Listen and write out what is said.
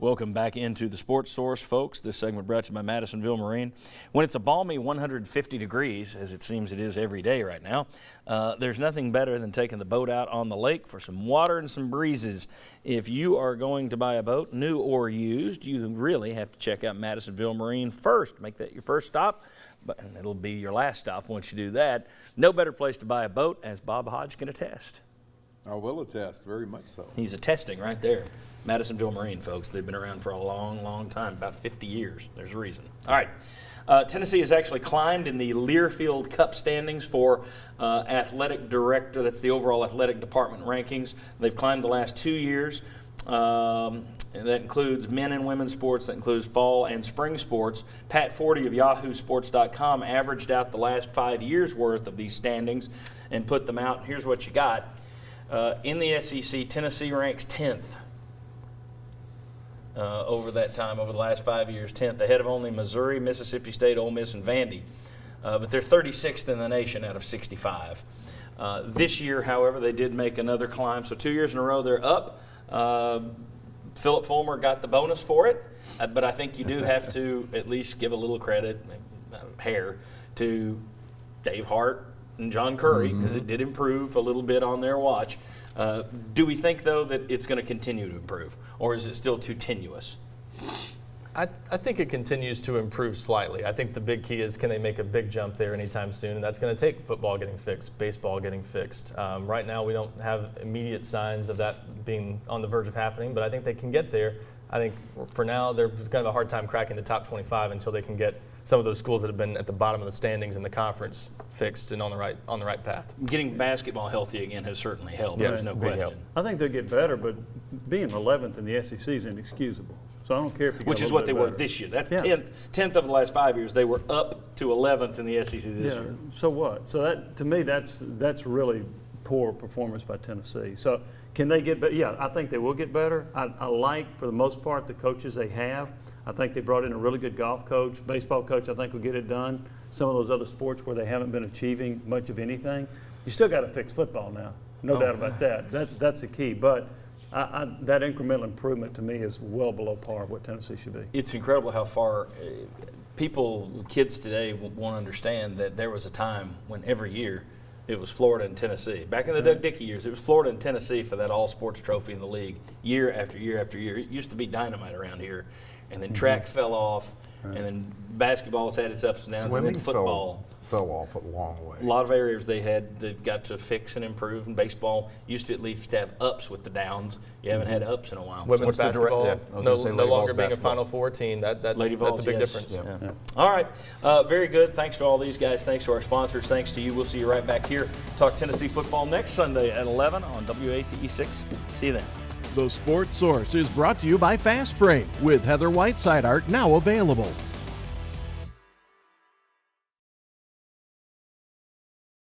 Welcome back into the Sports Source, folks. This segment brought to you by Madisonville Marine. When it's a balmy 150 degrees, as it seems it is every day right now, there's nothing better than taking the boat out on the lake for some water and some breezes. If you are going to buy a boat, new or used, you really have to check out Madisonville Marine first. Make that your first stop, but it'll be your last stop once you do that. No better place to buy a boat, as Bob Hodge can attest. I will attest, very much so. He's attesting right there. Madisonville Marine, folks. They've been around for a long, long time, about 50 years. There's a reason. All right. Tennessee has actually climbed in the Learfield Cup standings for athletic director. That's the overall athletic department rankings. They've climbed the last 2 years. And that includes men and women's sports. That includes fall and spring sports. Pat Forty of YahooSports.com averaged out the last 5 years' worth of these standings and put them out. Here's what you got. In the SEC, Tennessee ranks 10th over that time, over the last 5 years, 10th, ahead of only Missouri, Mississippi State, Ole Miss, and Vandy. But they're 36th in the nation out of 65. This year, however, they did make another climb. So 2 years in a row, they're up. Philip Fulmer got the bonus for it, but I think you do have to at least give a little credit, to Dave Hart and John Curry, because it did improve a little bit on their watch. Do we think, though, that it's going to continue to improve, or is it still too tenuous? I think it continues to improve slightly. I think the big key is, can they make a big jump there anytime soon? And that's going to take football getting fixed, baseball getting fixed. Right now, we don't have immediate signs of that being on the verge of happening, but I think they can get there. I think for now, they're going to have a hard time cracking the top 25 until they can get some of those schools that have been at the bottom of the standings in the conference fixed and on the right path. Getting basketball healthy again has certainly helped. Yes, There's no big question. help. I think they'll get better, but being 11th in the SEC is inexcusable. So I don't care if you get Which is what they were this year. That's 10th of the last 5 years. They were up to 11th in the SEC this year. So what? So that, to me, that's really poor performance by Tennessee. So can they get better? Yeah, I think they will get better. I like, for the most part, the coaches they have. I think they brought in a really good golf coach, baseball coach. I think will get it done. Some of those other sports where they haven't been achieving much of anything. You still got to fix football now. No doubt about that. That's the key. But that incremental improvement to me is well below par of what Tennessee should be. It's incredible how far kids today won't understand that there was a time when every year it was Florida and Tennessee. Back in the Doug Dickey years, it was Florida and Tennessee for that all-sports trophy in the league year after year after year. It used to be dynamite around here. And then track fell off, and then basketball's had its ups and downs, Swimming and then football fell off a long way. A lot of areas they've got to fix and improve, and baseball used to at least have ups with the downs. You haven't had ups in a while. Women's basketball, no longer being basketball. a Final Four team, that's a big difference. Yeah. All right, very good. Thanks to all these guys. Thanks to our sponsors. Thanks to you. We'll see you right back here. Talk Tennessee football next Sunday at 11 on WATE 6. See you then. The Sports Source is brought to you by Fast Frame, with Heather Whiteside art now available.